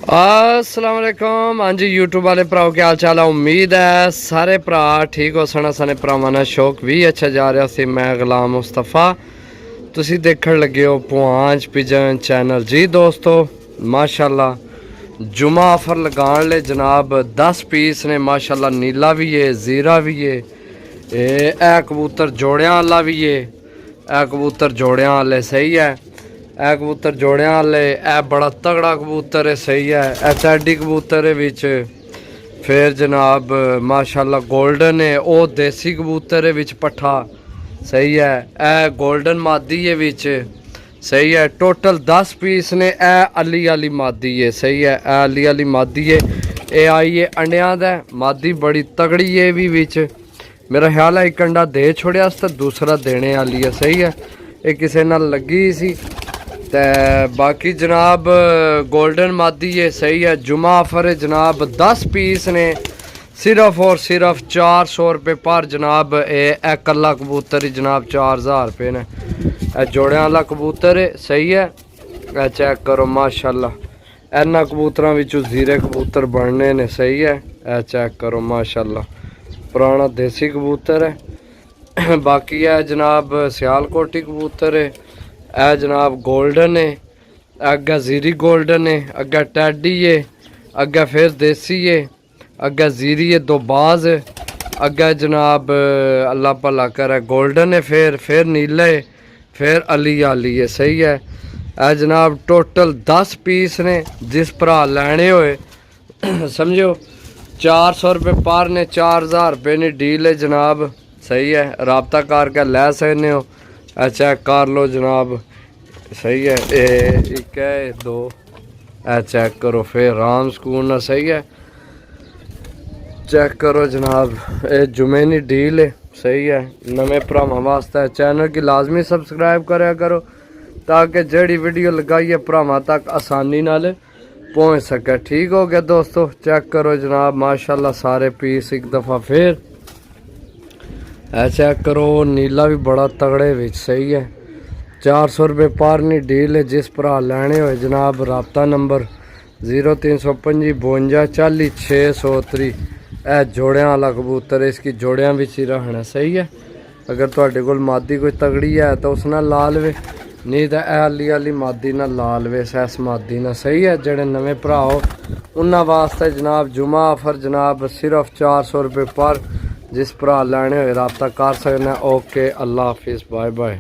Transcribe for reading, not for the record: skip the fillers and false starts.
अस्सलाम वालेकुम। हाँ जी यूट्यूब वाले भराओ क्या हाल चाल है। उम्मीद है सारे भरा ठीक हो सन। सारे भरावां दा शौक भी अच्छा जा रहा सी। मैं गुलाम मुस्तफा तुसी देखण लगे हो पुआंच पिजन चैनल। जी दोस्तों माशाल्लाह जुमा ऑफर लगाने ले जनाब 10 पीस ने माशाल्लाह। नीला भी है, जीरा भी है, ए कबूतर जोड़ियां वाला भी है, ए कबूतर जोड़ियां वाले सही है। ए कबूतर जोड़ियां वाले ए बड़ा तगड़ा कबूतर है सही है। एचआईडी कबूतर है विच। फिर जनाब माशाल्लाह गोल्डन है, वो देसी कबूतर है विच पट्ठा सही है। ए गोल्डन मादी है विच सही है। टोटल 10 पीस ने। ए अली वाली मादी है सही है। ए अली वाली मादी है। ये आई है अंडिया दा मादी बड़ी तगड़ी है भी विच। मेरा ख्याल है एक अंडा दे छोड़िया तो दूसरा देने वाली है सही है। ये किसी नाल लगी सी ते बाकी जनाब गोल्डन मादी है सही है। जुमा ऑफर है जनाब 10 पीस ने सिर्फ और सिर्फ 400 रुपये पर जनाब। ए कला कबूतर ही जनाब 4000 रुपये ने। जोड़ियां वाला कबूतर है सही है। चेक करो माशाल्लाह। इन्होंने कबूतरों विचों जीरे कबूतर बनने ने सही है। चेक करो माशाल्लाह पुराना देसी कबूतर है। बाकी है जनाब सियालकोटी कबूतर है। ए जनाब गोल्डन है, अग्गे जीरी गोल्डन है, अग्गे टैडी है, अग्गे फिर देसी है, अग्गे जीरी है दो बाज है, अग्गे जनाब अल्लाह भला करे गोल्डन है, फिर नीला है, फिर अली आली है सही है। ए जनाब टोटल 10 पीस ने। जिस भरा लैने होए समझो 400 रुपये पर ने। 4000 रुपये ने डील है जनाब सही है। रबता करके लै सकते हो। चेक कर लो जनाब सही है। एक है दो चेक करो फिर राम सुकून सही है। चेक करो जनाब ये जुमेनी डील है सही है। नवे भरावां वास्ते चैनल की लाजमी सब्सक्राइब करा करो ताकि जड़ी वीडियो लगाइए भरावां तक आसानी नाल पहुँच सके। ठीक हो गया दोस्तों। चेक करो जनाब माशाल्लाह सारे पीस एक दफ़ा फिर चेक करो। नीला भी बड़ा तगड़े विच सही है। 400 रुपये पर नहीं डील है। जिस भरा लैने हो जनाब रबता नंबर 0325 52 40 630। यह जोड़ियां वाला कबूतर है। इसकी जोड़ियां भी ही रखना सही है। अगर तुहाडे कोल मादी कोई तगड़ी है तो उस नाल ला लवे, नहीं तो ए अली वाली मादी ना ला लवे सैस मादी ना सही है। जेडे नवे भरा हो उन्होंने वास्ते जनाब जुमा ऑफर जनाब सिर्फ 400 रुपये पर। जिस भरा लैने होए रबता कर सकना। ओके अल्लाह हाफिज़ बाय बाय।